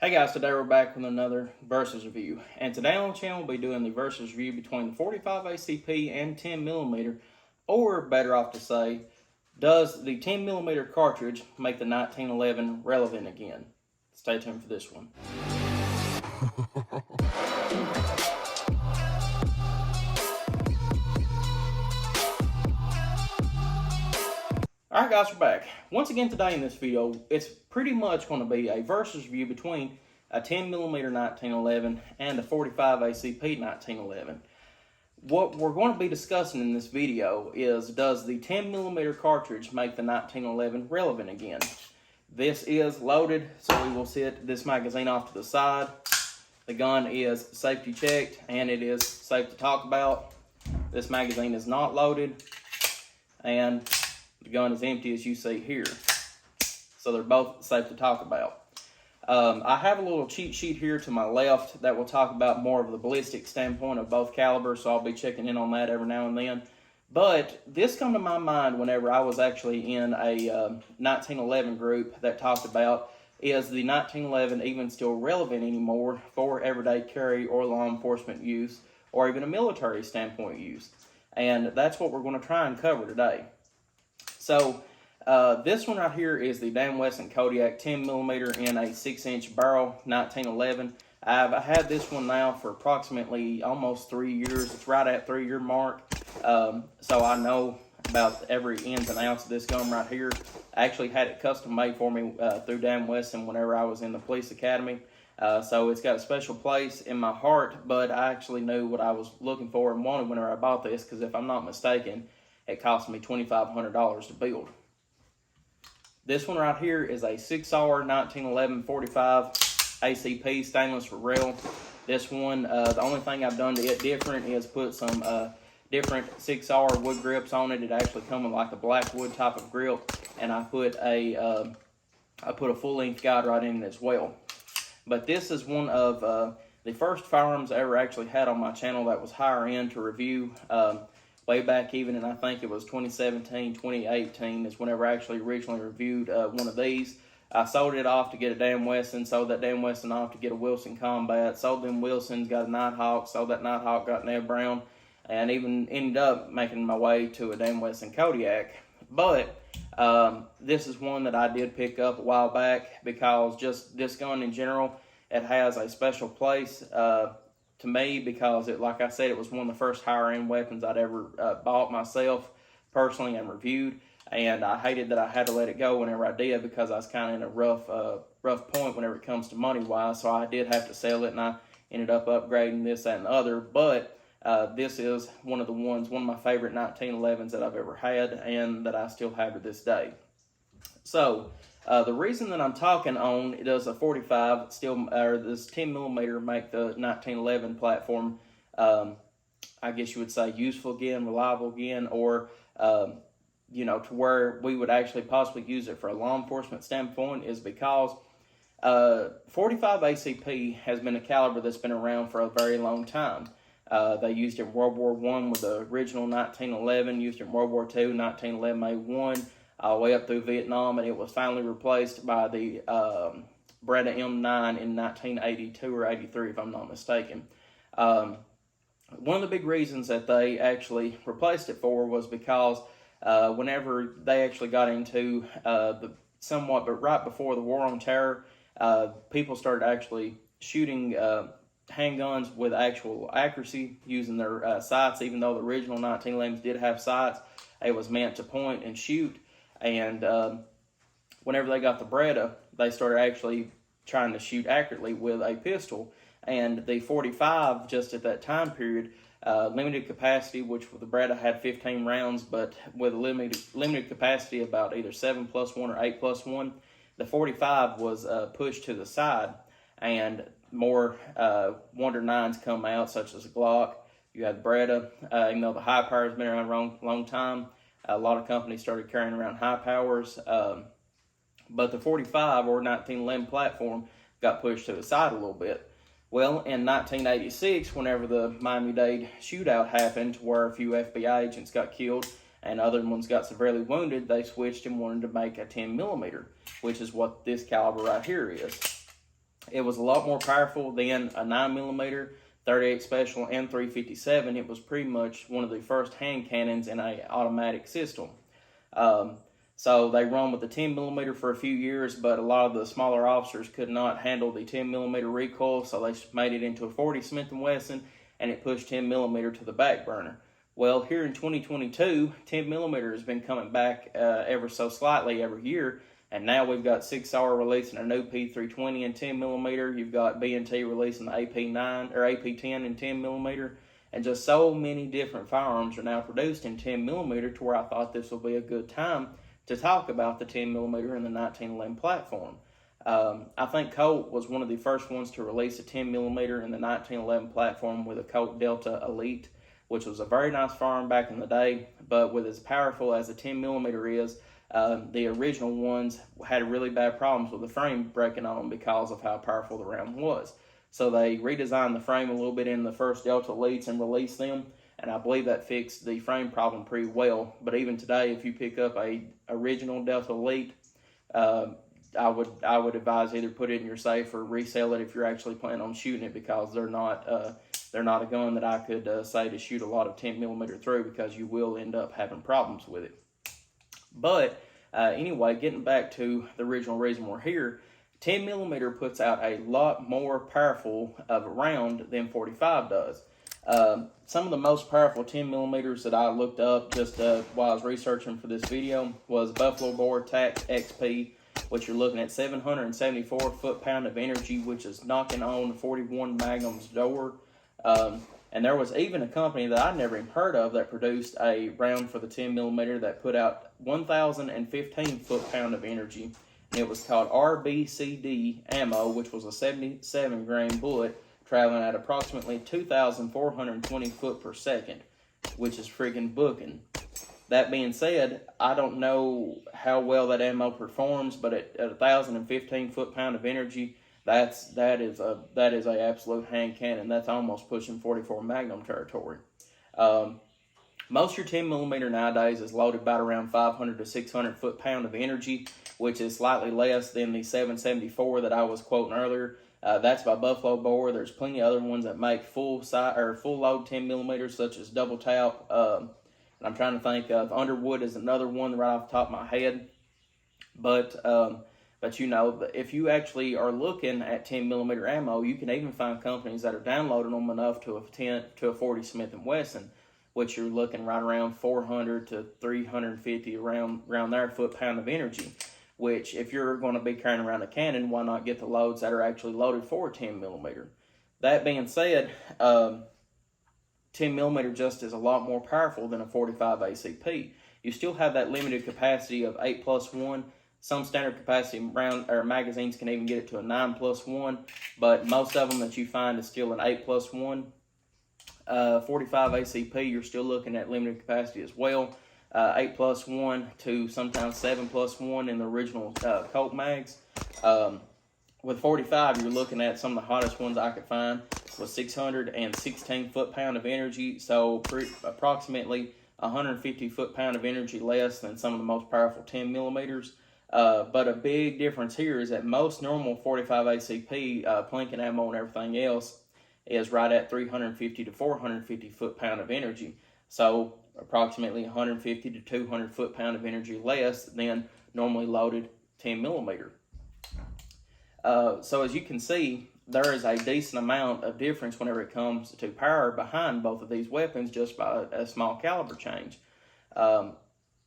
Hey guys, today we're back with another versus review, and today on the channel we'll be doing the versus review between the 45 ACP and 10mm, or better off to say, does the 10mm cartridge make the 1911 relevant again? Stay tuned for this one. Alright guys, we're back. Once again today in this video, it's pretty much going to be a versus review between a 10mm 1911 and a 45 ACP 1911. What we're going to be discussing in this video is, does the 10mm cartridge make the 1911 relevant again? This is loaded, so we will set this magazine off to the side. The gun is safety checked and it is safe to talk about. This magazine is not loaded, and the gun is empty as you see here. So they're both safe to talk about. I have a little cheat sheet here to my left that will talk about more of the ballistic standpoint of both calibers, so I'll be checking in on that every now and then. But this come to my mind whenever I was actually in a 1911 group that talked about, is the 1911 even still relevant anymore for everyday carry or law enforcement use, or even a military standpoint use? And that's what we're going to try and cover today. So this one right here is the Dan Wesson Kodiak 10mm in a 6-inch barrel 1911. I've had this one now for approximately almost 3 years. It's right at 3-year mark. So I know about every ins and outs of this gun right here. I actually had it custom made for me through Dan Wesson whenever I was in the police academy. So it's got a special place in my heart, but I actually knew what I was looking for and wanted whenever I bought this, because if I'm not mistaken, it cost me $2,500 to build. This one right here is a 6R 1911 45 ACP stainless rail. This one, the only thing I've done to it different is put some different 6R wood grips on it. It actually comes with like a black wood type of grip, and I put a full length guide right in it as well. But this is one of the first firearms I ever actually had on my channel that was higher end to review. Way back even, and I think it was 2017, 2018 is whenever I actually originally reviewed one of these. I sold it off to get a Dan Wesson, sold that Dan Wesson off to get a Wilson Combat, sold them Wilsons, got a Nighthawk, sold that Nighthawk, got an Ed Brown, and even ended up making my way to a Dan Wesson Kodiak. But this is one that I did pick up a while back, because just this gun in general, it has a special place to me, because it, like I said, it was one of the first higher end weapons I'd ever bought myself personally and reviewed, and I hated that I had to let it go whenever I did, because I was kind of in a rough point whenever it comes to money wise. So I did have to sell it, and I ended up upgrading this, that, and the other. But this is one of my favorite 1911s that I've ever had, and that I still have to this day. So the reason that I'm talking on, does a 45 still, or this 10mm make the 1911 platform, I guess you would say, useful again, reliable again, or you know, to where we would actually possibly use it for a law enforcement standpoint, is because 45 ACP has been a caliber that's been around for a very long time. They used it in World War I with the original 1911, used it in World War II, 1911 A1, all the way up through Vietnam, and it was finally replaced by the Beretta M9 in 1982 or 83, if I'm not mistaken. One of the big reasons that they actually replaced it for was because whenever they actually got into but right before the War on Terror, people started actually shooting handguns with actual accuracy using their sights. Even though the original 1911s did have sights, it was meant to point and shoot. And whenever they got the Beretta, they started actually trying to shoot accurately with a pistol. And the 45, just at that time period, limited capacity, which the Beretta had 15 rounds, but with a limited capacity about either 7+1 or 8+1, the 45 was pushed to the side, and more Wonder 9s come out, such as a Glock. You had Beretta, even though the high power has been around a long time. A lot of companies started carrying around high powers, but the 45 or 1911 platform got pushed to the side a little bit. Well, in 1986, whenever the Miami-Dade shootout happened, where a few FBI agents got killed and other ones got severely wounded, they switched and wanted to make a 10mm, which is what this caliber right here is. It was a lot more powerful than a 9mm, 38 Special, and 357. It was pretty much one of the first hand cannons in an automatic system. So they run with the 10mm for a few years, but a lot of the smaller officers could not handle the 10mm recoil, so they made it into a 40 Smith & Wesson, and it pushed 10mm to the back burner. Well, here in 2022, 10mm has been coming back ever so slightly every year, and now we've got 6R releasing a new P320 and 10mm. You've got B&T releasing the AP9 or AP10 and 10mm, and just so many different firearms are now produced in 10mm to where I thought this will be a good time to talk about the 10mm and the 1911 platform. I think Colt was one of the first ones to release a 10mm in the 1911 platform with a Colt Delta Elite, which was a very nice firearm back in the day, but with as powerful as the 10mm is, the original ones had really bad problems with the frame breaking on them because of how powerful the round was. So they redesigned the frame a little bit in the first Delta Elites and released them, and I believe that fixed the frame problem pretty well. But even today, if you pick up a original Delta Elite, I would advise either put it in your safe or resell it if you're actually planning on shooting it, because they're not a gun that I could say to shoot a lot of 10mm through, because you will end up having problems with it. But anyway, getting back to the original reason we're here, 10mm puts out a lot more powerful of a round than 45 does. Some of the most powerful 10mm that I looked up just while I was researching for this video was Buffalo Bore Tac XP, which you're looking at 774 foot-pound of energy, which is knocking on 41 Magnum's door. And there was even a company that I'd never even heard of that produced a round for the 10mm that put out 1,015 foot-pound of energy. And it was called RBCD ammo, which was a 77 grain bullet traveling at approximately 2,420 foot per second, which is freaking booking. That being said, I don't know how well that ammo performs, but at 1,015 foot-pound of energy, that is a absolute hand cannon. That's almost pushing 44 Magnum territory. Most of your 10mm nowadays is loaded about around 500 to 600 foot-pound of energy, which is slightly less than the 774 that I was quoting earlier. That's by Buffalo Bore. There's plenty of other ones that make full load 10mm, such as Double Tap. And I'm trying to think of Underwood is another one right off the top of my head. But you know, if you actually are looking at 10mm ammo, you can even find companies that are downloading them enough to a 40 Smith & Wesson, which you're looking right around 400 to 350 around there foot-pound of energy. Which, if you're going to be carrying around a cannon, why not get the loads that are actually loaded for 10mm? That being said, 10mm just is a lot more powerful than a 45 ACP. You still have that limited capacity of 8+1. Some standard capacity round or magazines can even get it to a 9+1, but most of them that you find is still an 8+1. 45 ACP, you're still looking at limited capacity as well. 8+1 to sometimes 7+1 in the original Colt mags. With 45, you're looking at some of the hottest ones I could find with 616 foot-pound of energy, so approximately 150 foot-pound of energy less than some of the most powerful 10mm. But a big difference here is that most normal 45 ACP plinking ammo and everything else is right at 350 to 450 foot-pound of energy. So approximately 150 to 200 foot-pound of energy less than normally loaded 10mm. So as you can see, there is a decent amount of difference whenever it comes to power behind both of these weapons just by a small caliber change.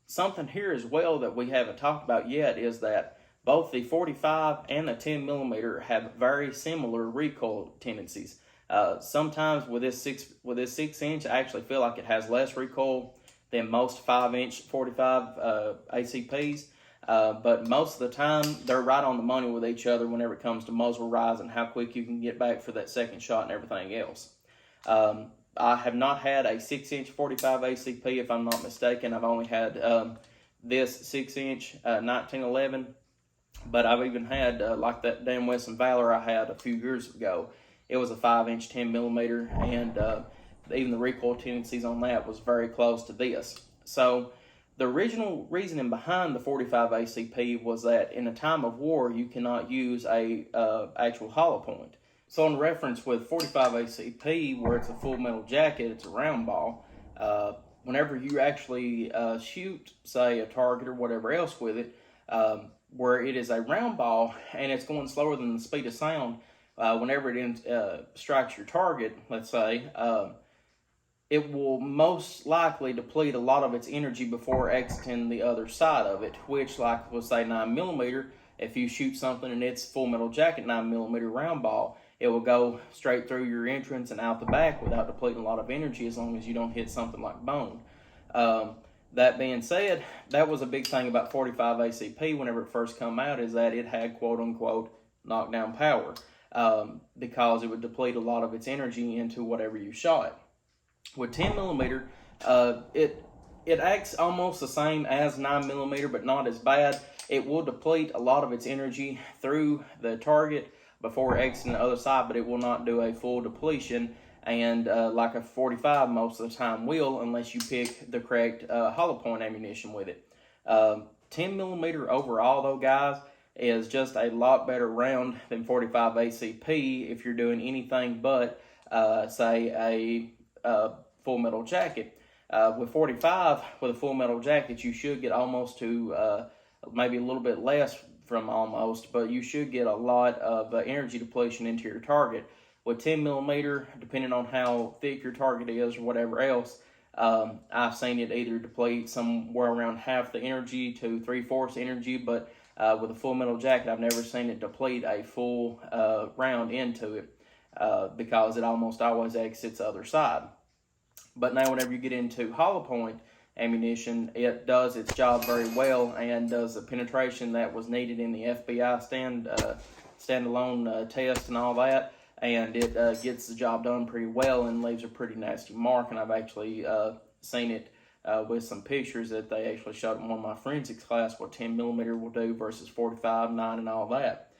Something here as well that we haven't talked about yet is that both the 45 and the 10mm have very similar recoil tendencies. Sometimes with this 6-inch, I actually feel like it has less recoil than most 5-inch 45 ACPs. But most of the time, they're right on the money with each other whenever it comes to muzzle rise and how quick you can get back for that second shot and everything else. I have not had a 6-inch 45 ACP, if I'm not mistaken. I've only had this 6-inch 1911, but I've even had, like that damn Wesson Valor I had a few years ago. It was a 5-inch 10mm, and even the recoil tendencies on that was very close to this. So The original reasoning behind the 45 ACP was that in a time of war, you cannot use a actual hollow point. So in reference with 45 ACP, where it's a full metal jacket, it's a round ball. Whenever you actually shoot, say, a target or whatever else with it, where it is a round ball and it's going slower than the speed of sound, whenever it strikes your target, let's say, it will most likely deplete a lot of its energy before exiting the other side of it, which, like we'll say 9mm, if you shoot something and it's full metal jacket 9mm round ball, it will go straight through your entrance and out the back without depleting a lot of energy, as long as you don't hit something like bone. That being said, that was a big thing about 45 ACP whenever it first come out, is that it had quote-unquote knockdown power, because it would deplete a lot of its energy into whatever you shot. With 10mm, it acts almost the same as 9mm, but not as bad. It will deplete a lot of its energy through the target before exiting the other side, but it will not do a full depletion, and like a 45 most of the time will, unless you pick the correct hollow point ammunition with it. 10mm overall, though, guys, is just a lot better round than 45 ACP if you're doing anything but, say, a full metal jacket. With 45, with a full metal jacket, you should get almost to maybe a little bit less from almost, but you should get a lot of energy depletion into your target. With 10mm, depending on how thick your target is or whatever else, I've seen it either deplete somewhere around half the energy to 3/4 energy, but with a full metal jacket, I've never seen it deplete a full round into it, because it almost always exits the other side. But now whenever you get into hollow point ammunition, it does its job very well and does the penetration that was needed in the FBI standalone test and all that, and it gets the job done pretty well and leaves a pretty nasty mark. And I've actually seen it with some pictures that they actually showed in one of my forensics class what 10mm will do versus 45, 9, and all that.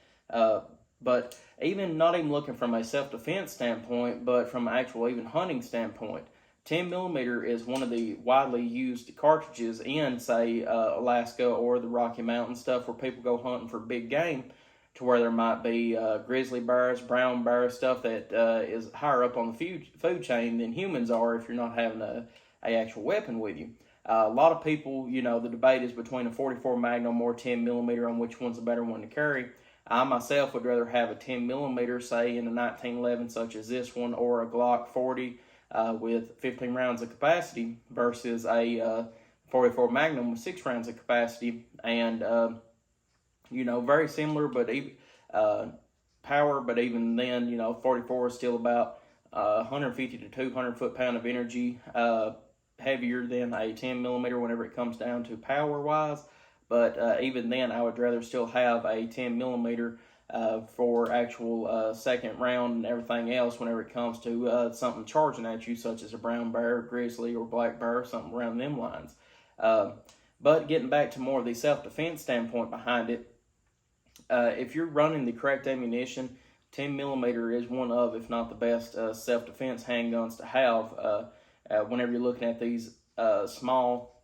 But not even looking from a self-defense standpoint, but from an actual even hunting standpoint, 10mm is one of the widely used cartridges in, say, Alaska or the Rocky Mountain stuff, where people go hunting for big game, to where there might be grizzly bears, brown bears, stuff that is higher up on the food chain than humans are if you're not having a actual weapon with you. A lot of people, the debate is between a 44 Magnum or 10mm on which one's the better one to carry. I myself would rather have a 10mm, say, in a 1911 such as this one, or a Glock 40 with 15 rounds of capacity, versus a 44 Magnum with 6 rounds of capacity, and very similar, but power. But even then, 44 is still about 150 to 200 foot-pound of energy heavier than a 10mm whenever it comes down to power-wise. But even then, I would rather still have a 10mm for actual second round and everything else whenever it comes to something charging at you, such as a brown bear, grizzly, or black bear, something around them lines. But getting back to more of the self-defense standpoint behind it, if you're running the correct ammunition, 10mm is one of, if not the best, self-defense handguns to have whenever you're looking at these small,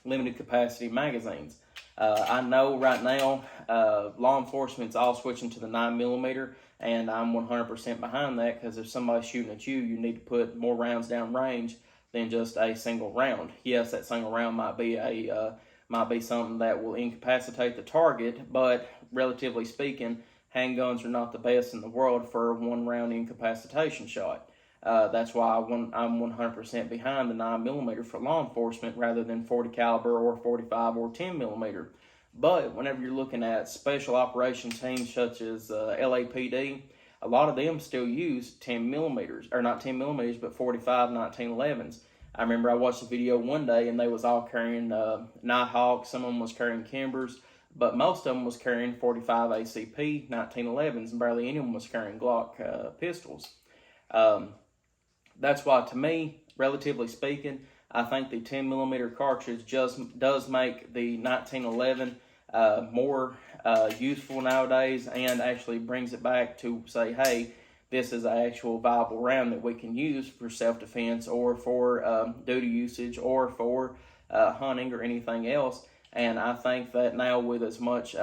limited capacity magazines. I know right now law enforcement's all switching to the 9mm, and I'm 100% behind that, because if somebody's shooting at you, you need to put more rounds down range than just a single round. Yes, that single round might be something that will incapacitate the target, but relatively speaking, handguns are not the best in the world for a one-round incapacitation shot. That's why I'm 100% behind the 9mm for law enforcement rather than 40 caliber or 45 or 10mm. But whenever you're looking at special operations teams such as LAPD, a lot of them still use 10mm, or not 10mm, but 45 1911s. I remember I watched a video one day and they was all carrying Nighthawks, some of them was carrying Kimbers, but most of them was carrying 45 ACP 1911s, and barely any of them was carrying Glock pistols. That's why, to me, relatively speaking, I think the 10mm cartridge just does make the 1911 more useful nowadays, and actually brings it back to say, hey, this is an actual viable round that we can use for self-defense, or for duty usage, or for hunting or anything else. And I think that now with as much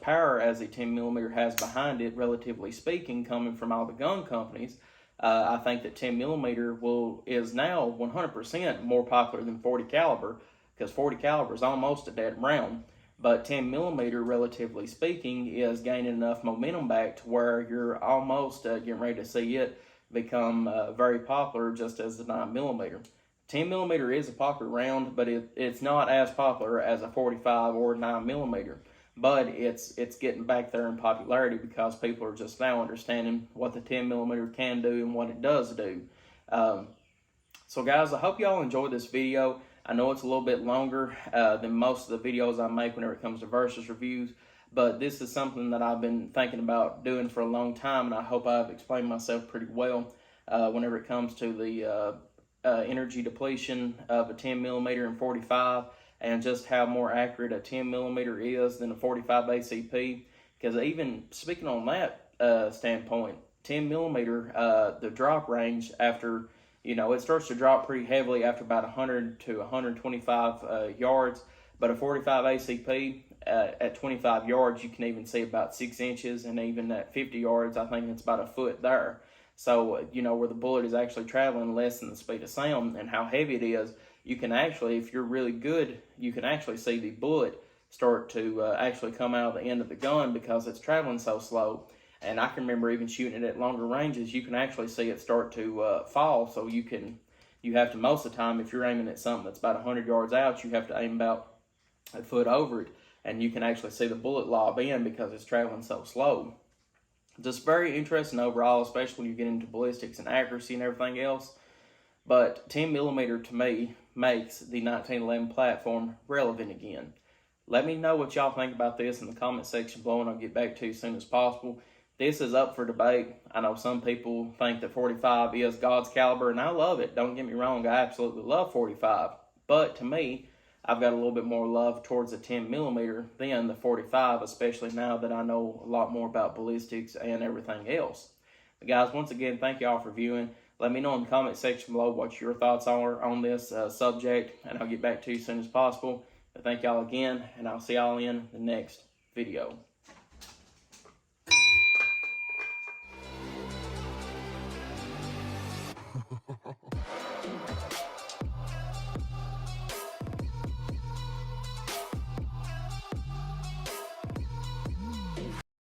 power as the 10 millimeter has behind it, relatively speaking, coming from all the gun companies, I think that 10 millimeter is now 100% more popular than 40 caliber, because 40 caliber is almost a dead round. But 10 millimeter, relatively speaking, is gaining enough momentum back to where you're almost getting ready to see it become very popular, just as the 9 millimeter. 10 millimeter is a popular round, but it's not as popular as a 45 or 9 millimeter. But it's getting back there in popularity because people are just now understanding what the 10 millimeter can do and what it does do. So guys, I hope y'all enjoyed this video. I know it's a little bit longer than most of the videos I make whenever it comes to versus reviews, but this is something that I've been thinking about doing for a long time, and I hope I've explained myself pretty well whenever it comes to the energy depletion of a 10 millimeter and 45, and just how more accurate a 10 millimeter is than a 45 ACP. Because even speaking on that standpoint, 10 millimeter, the drop range after, it starts to drop pretty heavily after about 100 to 125 yards. But a 45 ACP at 25 yards, you can even see about 6 inches, and even at 50 yards, I think it's about a foot there. So, where the bullet is actually traveling less than the speed of sound and how heavy it is, you can actually, if you're really good, you can actually see the bullet start to actually come out of the end of the gun because it's traveling so slow. And I can remember even shooting it at longer ranges, you can actually see it start to fall. So you have to, most of the time, if you're aiming at something that's about 100 yards out, you have to aim about a foot over it, and you can actually see the bullet lob in because it's traveling so slow. Just very interesting overall, especially when you get into ballistics and accuracy and everything else. But 10 millimeter to me makes the 1911 platform relevant again. Let me know what y'all think about this in the comment section below, and I'll get back to you as soon as possible. This is up for debate. I know some people think that 45 is God's caliber, and I love it. Don't get me wrong, I absolutely love 45. But to me, I've got a little bit more love towards the 10 millimeter than the 45, especially now that I know a lot more about ballistics and everything else. But guys, once again, thank y'all for viewing. Let me know in the comment section below what your thoughts are on this subject, and I'll get back to you as soon as possible. But thank y'all again, and I'll see y'all in the next video.